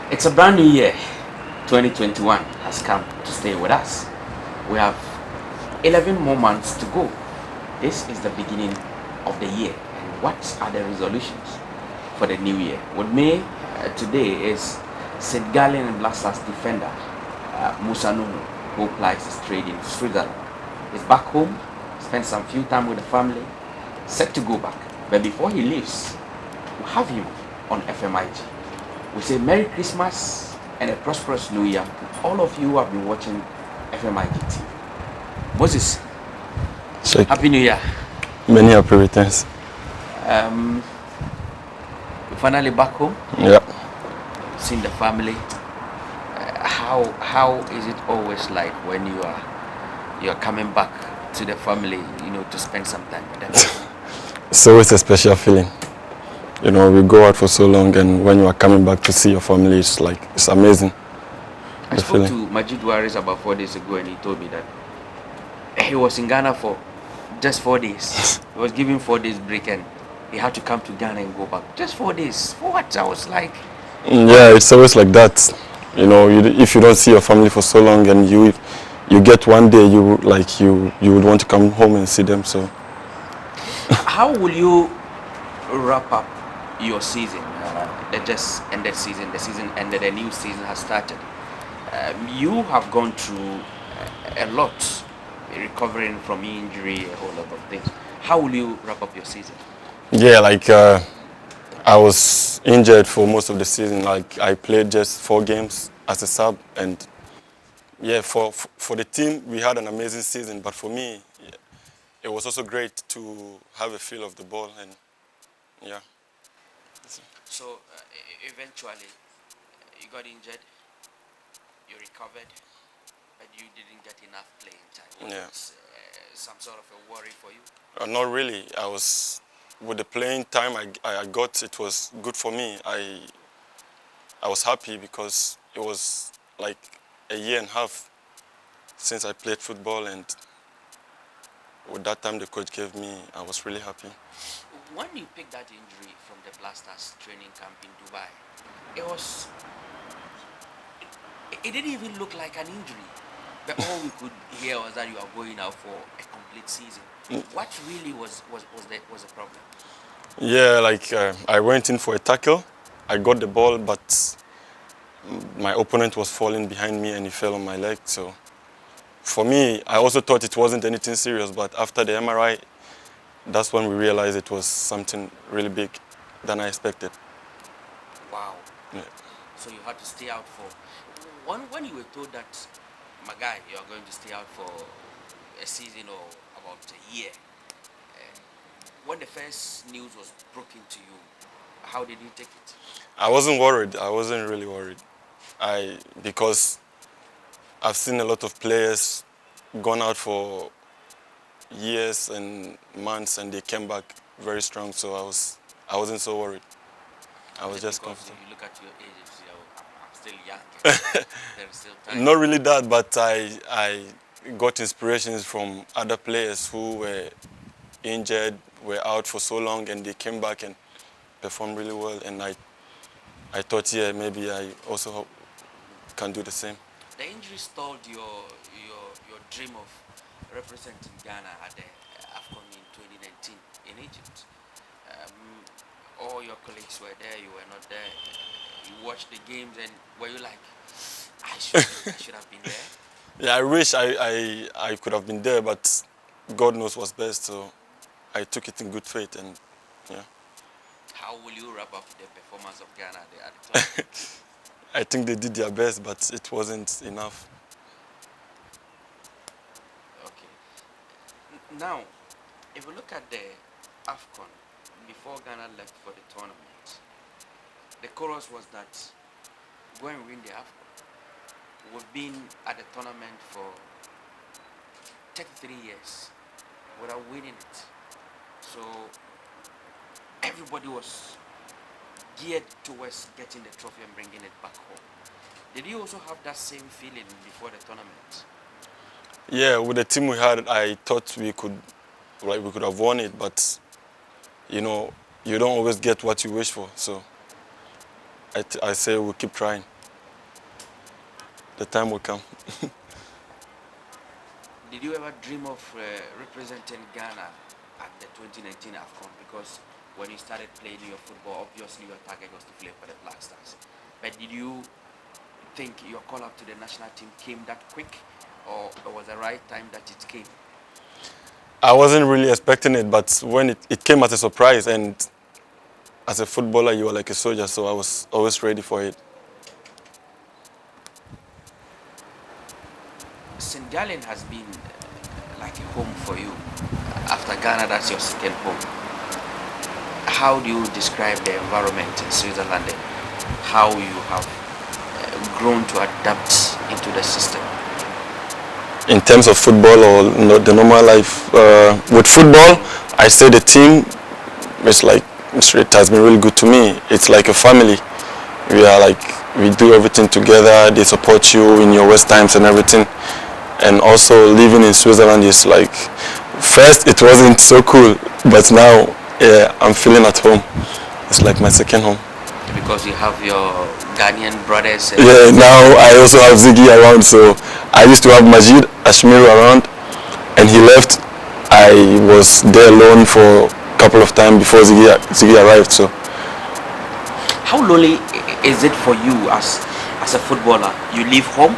It's a brand new year. 2021 has come to stay with us. We have 11 more months to go. This is the beginning of the year. And what are the resolutions for the new year? With me today is St. Gallen and Blasters defender Musah Nuhu, who plies his trade in Switzerland. He's back home, spent some few time with the family, set to go back. But before he leaves, we'll have him on FMIG. We say Merry Christmas and a prosperous New Year to all of you who have been watching FMIG TV. Moses, Sheikh, Happy New Year. many happy returns. You're finally back home, Yeah. seeing the family. How is it always like when you're coming back to the family, to spend some time with them? It's always a special feeling. You know, we go out for so long, and when you are coming back to see your family, it's amazing. I The spoke feeling. to Majid Waris about 4 days ago, and he told me that he was in Ghana for just 4 days. He was given 4 days break, and he had to come to Ghana and go back. Just 4 days. For what? I was like, Yeah, it's always like that. You know, if you don't see your family for so long, and you get one day, you would want to come home and see them. So how will you wrap up your season? The just ended season. The season ended. A new season has started. You have gone through a lot, recovering from injury, a whole lot of things. How will you wrap up your season? yeah, I was injured for most of the season. Like I played just 4 games as a sub, and yeah, for the team we had an amazing season. But for me, yeah, it was also great to have a feel of the ball, and yeah. So eventually, you got injured. You recovered, but you didn't get enough playing time. Yeah. Was some sort of a worry for you? Not really. I was with the playing time I got. It was good for me. I was happy because it was like a year and a half since I played football, and with that time the coach gave me, I was really happy. When you picked that injury from the Blasters training camp in Dubai, it was. It didn't even look like an injury. But all we could hear was that you are going out for a complete season. What really was the problem? Yeah, I went in for a tackle. I got the ball, but my opponent was falling behind me and he fell on my leg. So for me, I also thought it wasn't anything serious, but after the MRI, that's when we realized it was something really big than I expected. Wow. Yeah. So you had to stay out for. When you were told that, my guy, you are going to stay out for a season or about a year, when the first news was broken to you, how did you take it? I wasn't worried. I wasn't really worried. Because I've seen a lot of players gone out for years and months and they came back very strong. So I wasn't so worried. I was just Because comfortable. you look at your age, you say, oh, I'm still young. There is still time. Not really that, but I got inspirations from other players who were injured, were out for so long, and they came back and performed really well. And I thought, yeah, maybe I also can do the same. The injury stalled your dream of representing Ghana at the AFCON in 2019 in Egypt. All your colleagues were there, you were not there. You watched the games, and were you like, I should have been there? Yeah, I wish I could have been there, but God knows what's best. So I took it in good faith, and yeah. How will you wrap up the performance of Ghana at the club? I think they did their best, but it wasn't enough. Okay. Now, if we look at the AFCON, before Ghana left for the tournament, the chorus was that go and win the AFCON. We've been at the tournament for 33 years without winning it. So everybody was geared towards getting the trophy and bringing it back home. Did you also have that same feeling before the tournament? Yeah, with the team we had, I thought we could have won it, but you know, you don't always get what you wish for. So I say we'll keep trying. the time will come. Did you ever dream of representing Ghana at the 2019 AFCON? Because when you started playing your football, obviously your target was to play for the Black Stars. But did you think your call up to the national team came that quick, or was the right time that it came? I wasn't really expecting it, but when it came as a surprise, and as a footballer, you are like a soldier, so I was always ready for it. St. Gallen has been like a home for you. After Ghana, that's your second home. How do you describe the environment in Switzerland and how you have grown to adapt into the system? In terms of football or the normal life, with football, I say the team is like, it has been really good to me. It's like a family. We do everything together. They support you in your worst times and everything. And also living in Switzerland is like, first it wasn't so cool, but now I'm feeling at home. It's like my second home. Because you have your Ghanaian brothers. Yeah, now I also have Ziggy around. So I used to have Majid Ashmiru around, and he left. I was there alone for a couple of times before Ziggy arrived. So how lonely is it for you as a footballer? You leave home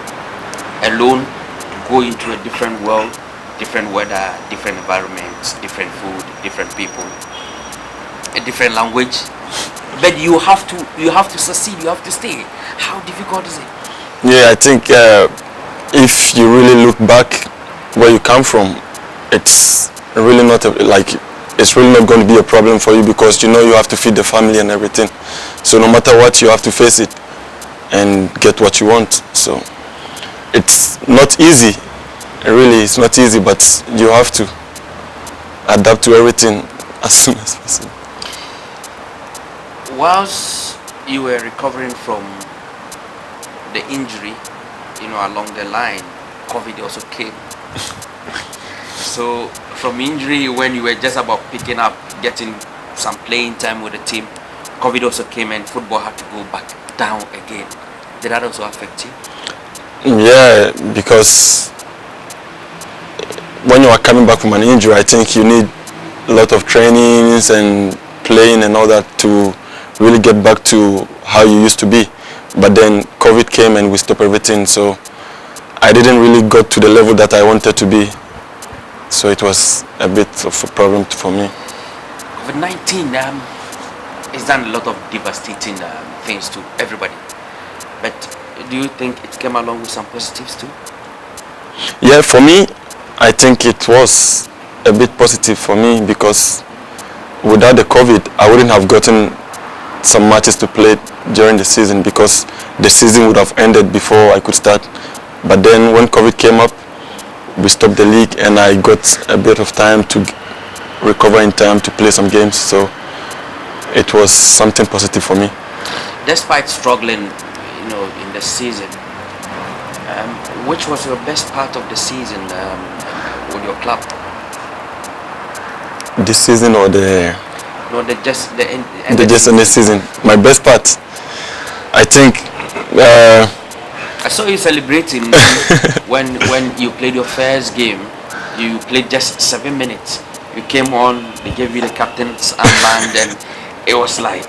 alone, go into a different world, different weather, different environments, different food, different people, a different language. But you have to succeed, you have to stay. How difficult is it? Yeah, I think if you really look back where you come from, it's really not it's really not going to be a problem for you, because you know you have to feed the family and everything. So no matter what, you have to face it and get what you want. So it's not easy. Really, it's not easy, but you have to adapt to everything as soon as possible. Whilst you were recovering from the injury, along the line, COVID also came. So from injury, when you were just about picking up, getting some playing time with the team, COVID also came and football had to go back down again. Did that also affect you? Yeah, because when you are coming back from an injury, I think you need a lot of trainings and playing and all that to really get back to how you used to be. But then COVID came and we stopped everything, so I didn't really go to the level that I wanted to be. So it was a bit of a problem for me. COVID-19 has done a lot of devastating things to everybody. But do you think it came along with some positives too? Yeah, for me, I think it was a bit positive for me, because without the COVID, I wouldn't have gotten some matches to play during the season, because the season would have ended before I could start. But then when COVID came up, we stopped the league and I got a bit of time to recover in time to play some games. So it was something positive for me. Despite struggling, in the season, which was your best part of the season with your club? This season or the? No, just the end in the season. My best part, I think. I saw you celebrating when you played your first game. You played just 7 minutes. You came on, they gave you the captain's armband, and it was like,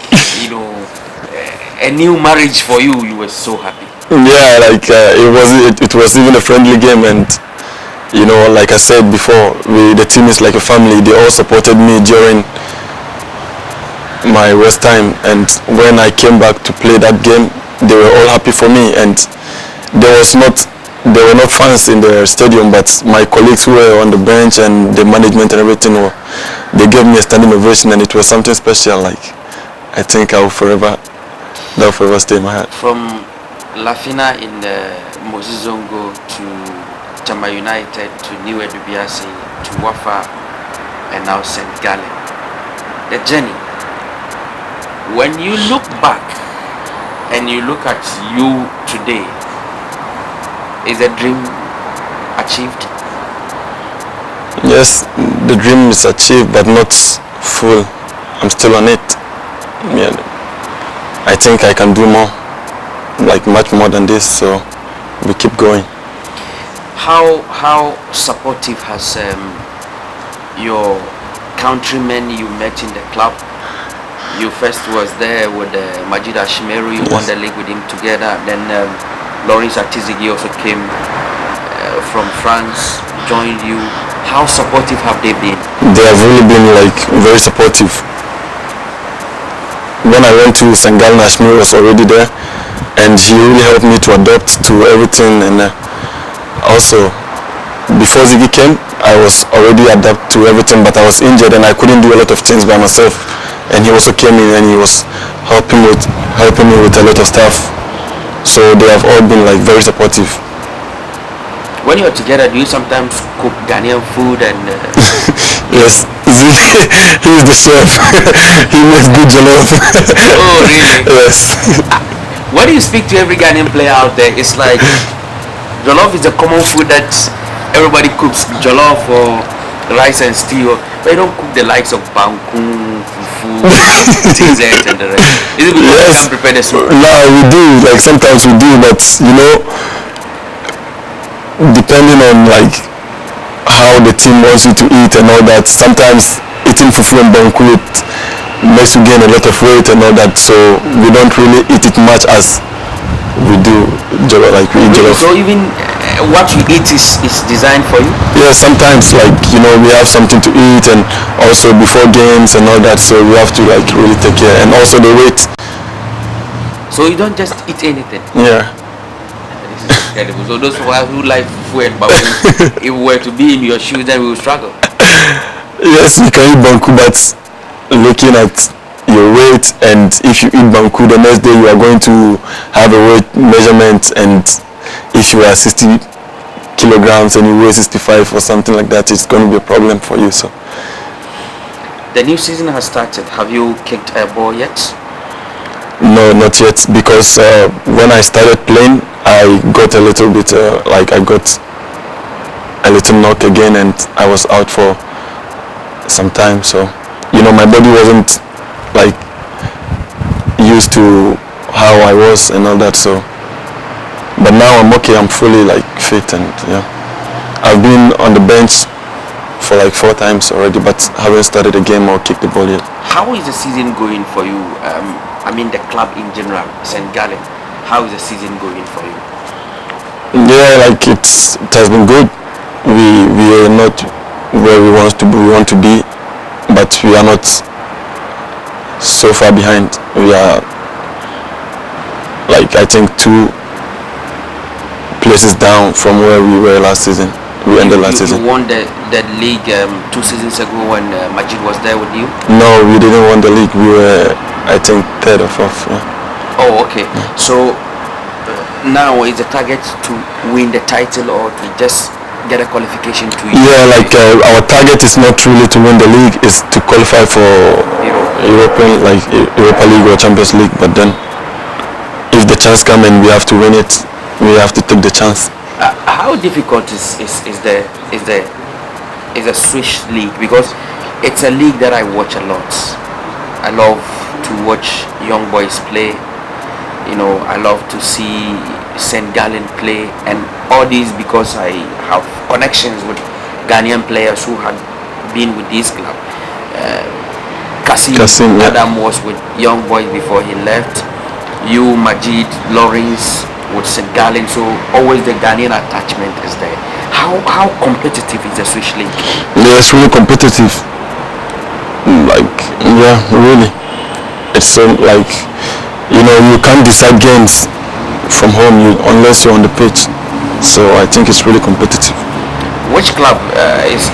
a new marriage for you. You were so happy. Yeah, it was even a friendly game, and like I said before, the team is like a family. They all supported me during my worst time, and when I came back to play that game, they were all happy for me. And there were not fans in the stadium, but my colleagues who were on the bench and the management and everything, they gave me a standing ovation, and it was something special. I think that will forever stay in my heart. From Lafina in the Mosizongo to Tama United to New Edubiasi to Wafa and now St. Gallen, the journey. When you look back and you look at you today, is the dream achieved? Yes, the dream is achieved, but not full. I'm still on it. Yeah, I think I can do more, much more than this. So we keep going. How supportive has your countrymen you met in the club? You first was there with Majid Ashimeru, you won the league with him together. Then Lawrence Atizigi also came from France, joined you. How supportive have they been? They have really been like very supportive. When I went to Senegal, Ashimeru was already there, and he really helped me to adapt to everything. And also, before Ziggy came, I was already adapted to everything, but I was injured and I couldn't do a lot of things by myself. And he also came in and he was helping me with a lot of stuff. So they have all been like very supportive. When you're together, do you sometimes cook Ghanaian food and? Yes, Ziggy, he is the chef. He makes good jollof. Oh really? Yes. When you speak to every Ghanaian player out there, it's like jollof is a common food that everybody cooks. Jollof or rice and stew, but you don't cook the likes of bangkun, fufu, TZ and the rest. Is it because you don't prepare the soup? No, we do. Like sometimes we do, but you know, depending on like how the team wants you to eat and all that, sometimes eating fufu and bangkun makes you gain a lot of weight and all that. So we don't really eat it much as we do jollof, like we eat jollof. So even what you eat is designed for you? Yeah, sometimes like, you know, we have something to eat and also before games and all that, so we have to like really take care, and also the weight. So you don't just eat anything? Yeah. This is incredible. So those who like food, but if we were to be in your shoes, then we would struggle. Yes, we can eat banku, but looking at your weight, and if you eat banku the next day you are going to have a weight measurement, and if you are 60 kilograms and you weigh 65 or something like that, it's going to be a problem for you. So the new season has started. Have you kicked a ball yet? no, not yet, because when I started playing I got a little bit like I got a little knock again and I was out for some time, so you know my body wasn't like used to how I was and all that. So but now I'm okay, I'm fully like fit, and yeah, I've been on the bench for like 4 times already, but haven't started a game or kicked the ball yet. How is the season going for you? I mean the club in general, St. Gallen. How is the season going for you? Yeah, like it has been good. We are not where we want to be, but we are not so far behind. We are like I think 2 places down from where we were last season. We ended last season. You won the league 2 seasons ago when Majid was there with you? No, we didn't win the league. We were, I think, 3rd or 4th. Yeah. Oh, okay. Yeah. So now is the target to win the title or to just get a qualification to? Yeah, like our target is not really to win the league; is to qualify for European, like Europa League or Champions League. But then, if the chance comes and we have to win it, we have to take the chance. How difficult is a Swiss league? Because it's a league that I watch a lot. I love to watch young boys play. You know, I love to see St. Gallen play, and all these because I have connections with Ghanaian players who had been with this club. Kasim Adam was with young boys before he left. You, Majid, Lawrence with St. Gallen, so always the Ghanaian attachment is there. How competitive is the Swiss league? Yeah, it's really competitive. Like, yeah, really. It's so like, you know, you can't decide games from home unless you're on the pitch. So I think it's really competitive. Which club is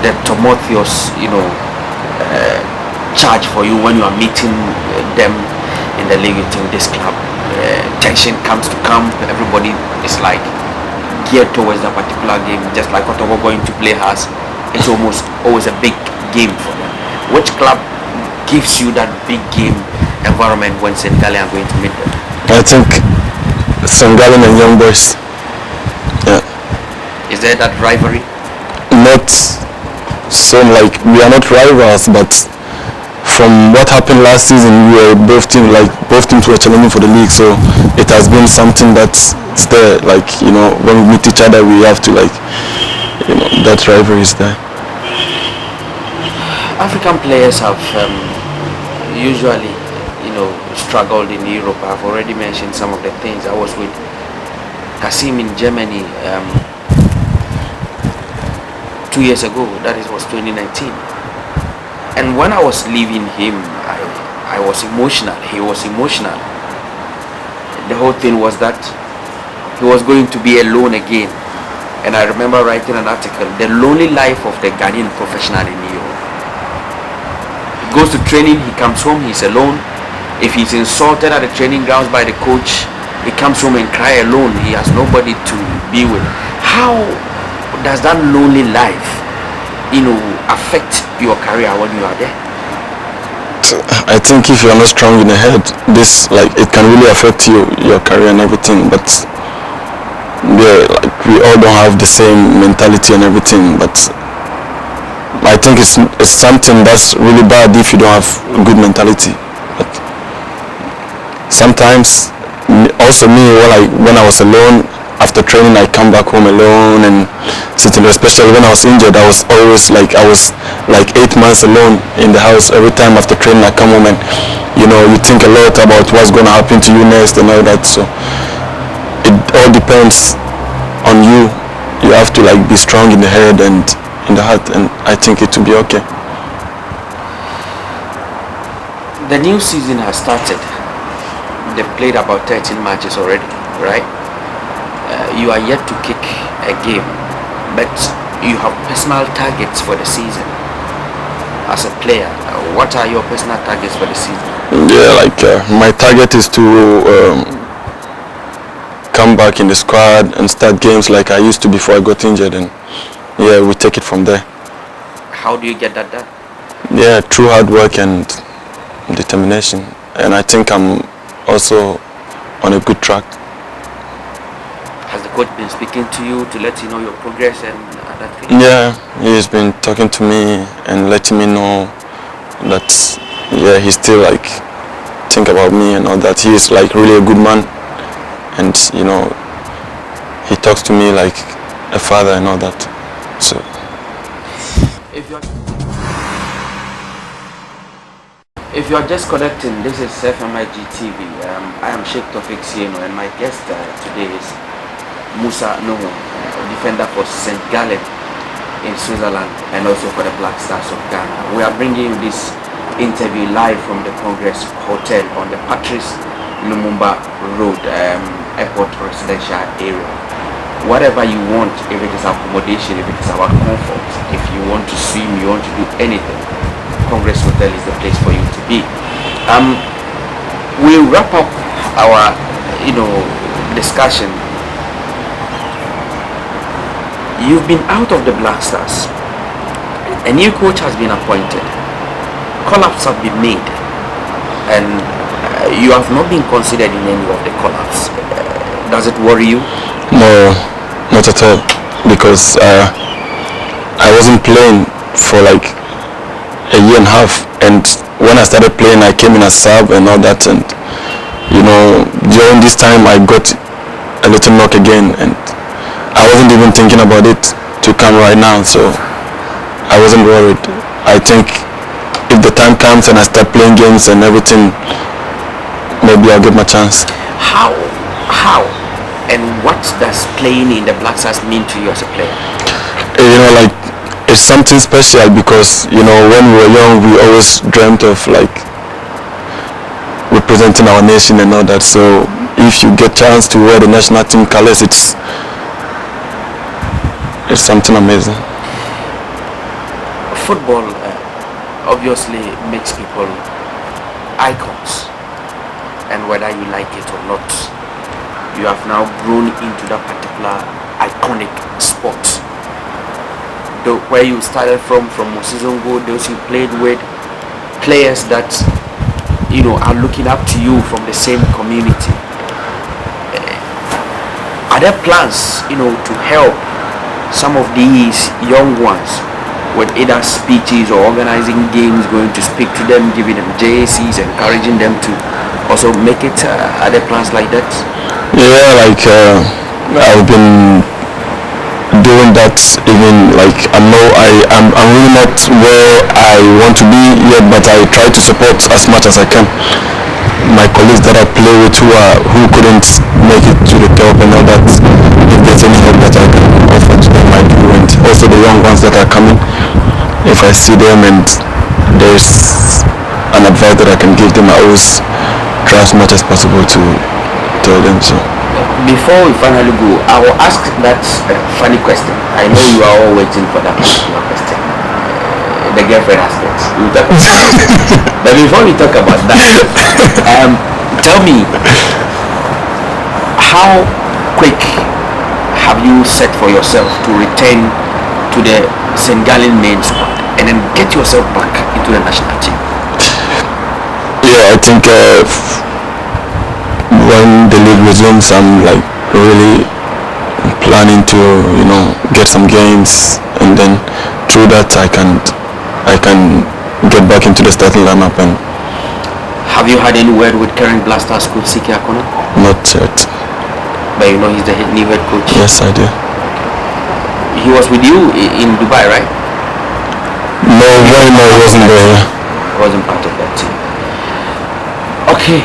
the tumultuous, charge for you when you are meeting them in the league? You think this club, tension comes to camp, everybody is like geared towards a particular game, just like what we're going to play has. It's almost always a big game for them. Which club gives you that big game environment when St. Gallen are going to meet them? I think St. Gallen and Young Boys. Yeah. Is there that rivalry? Not so, like, we are not rivals, but from what happened last season, we were both teams were challenging for the league, so it has been something that it's there. Like, you know, when we meet each other, we have to, like, you know, that rivalry is there. African players have usually, struggled in Europe. I've already mentioned some of the things. I was with Kasim in Germany 2 years ago. That was 2019. And when I was leaving him, I was emotional. He was emotional. The whole thing was that he was going to be alone again. And I remember writing an article, The Lonely Life of the Ghanaian Professional in Europe. He goes to training, he comes home, he's alone. If he's insulted at the training grounds by the coach, he comes home and cries alone. He has nobody to be with. How does that lonely life, affect your career when you are there? I think if you are not strong in the head, this, like, it can really affect your career and everything. But yeah, like, we all don't have the same mentality and everything. But I think it's something that's really bad if you don't have a good mentality. But sometimes, also me, when I was alone after training, I come back home alone and sitting. Especially when I was injured, I was always like 8 months alone in the house. Every time after training, I come home and you think a lot about what's going to happen to you next and all that. So it all depends on you. You have to, like, be strong in the head and in the heart, and I think it will be okay. The new season has started. They've played about 13 matches already, right? You are yet to kick a game, but you have personal targets for the season as a player. What are your personal targets for the season? Yeah, like my target is to come back in the squad and start games like I used to before I got injured, and yeah, we take it from there. How do you get that done? Yeah, through hard work and determination, and I think I'm also on a good track. Has the coach been speaking to you to let you know your progress and that thing? Yeah, he's been talking to me and letting me know that, yeah, he still, like, think about me and all that. He is, like, really a good man, and he talks to me like a father and all that. So if you are just connecting, this is FMIG TV. I am Sheikh Tophic Sienu, and my guest today is Musah Nuhu, defender for St. Gallen in Switzerland and also for the Black Stars of Ghana. We are bringing you this interview live from the Congress Hotel on the Patrice Lumumba Road, airport residential area. Whatever you want, if it is accommodation, if it is about comfort, if you want to swim, you want to do anything, Congress Hotel is the place for you to be. We'll wrap up our discussion. You've been out of the Black Stars. A new coach has been appointed. Call-ups have been made, and you have not been considered in any of the call-ups. Does it worry you? no, not at all, because I wasn't playing for like a year and a half, and when I started playing, I came in as sub and all that, and during this time I got a little knock again, and I wasn't even thinking about it to come right now, so I wasn't worried. I think if the time comes and I start playing games and everything, maybe I'll get my chance. How and what does playing in the Black Stars mean to you as a player? Like, it's something special, because when we were young, we always dreamt of, like, representing our nation and all that. So if you get chance to wear the national team colors, it's something amazing. Football obviously makes people icons, and whether you like it or not, you have now grown into that particular iconic sport. Where you started from Musah Nuhu, those you played with, players that are looking up to you from the same community. Are there plans to help some of these young ones with either speeches or organizing games, going to speak to them, giving them JCs, encouraging them to also make it? Are there plans like that? Yeah, like I've been doing that. Even like I'm really not where I want to be yet, but I try to support as much as I can my colleagues that I play with who couldn't make it to the top and all that. If there's any help that I can offer to them, I do. And also the young ones that are coming, if I see them and there's an advice that I can give them, I always try as much as possible to tell them so. Before we finally go, I will ask that funny question. I know you are all waiting for that particular question. The girlfriend aspect. We'll talk about that. But before we talk about that, tell me, how quick have you set for yourself to return to the Senegalese main squad and then get yourself back into the national team? Yeah, I think when the league resumes, I'm like really planning to get some games, and then through that I can get back into the starting lineup. And have you had any word with current Blasters coach Siki Akono? Not yet. But you know he's the new head coach? Yes, I do. He was with you in Dubai, right? No, he wasn't there. He wasn't part of that team. Okay,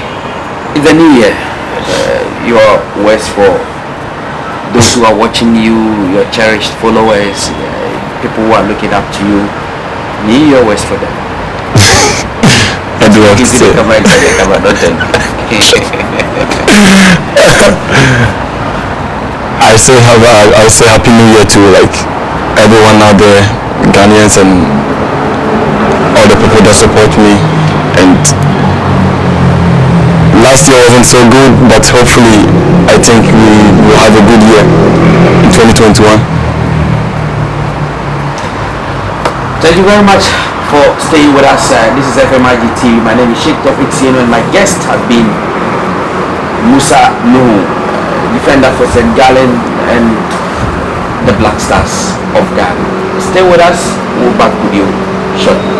it's the new year. Your words for those who are watching you, your cherished followers, people who are looking up to you. Need your words for them. I do have to say. I say Happy New Year to like everyone out there, Ghanaians and all the people that support me. And last year wasn't so good, but hopefully I think we will have a good year in 2021. Thank you very much for staying with us. This is FMIG TV. My name is Sheikh Tophic Sienu, and my guest has been Musah Nuhu, defender for Senegal and the Black Stars of Ghana. Stay with us. We'll back with you shortly.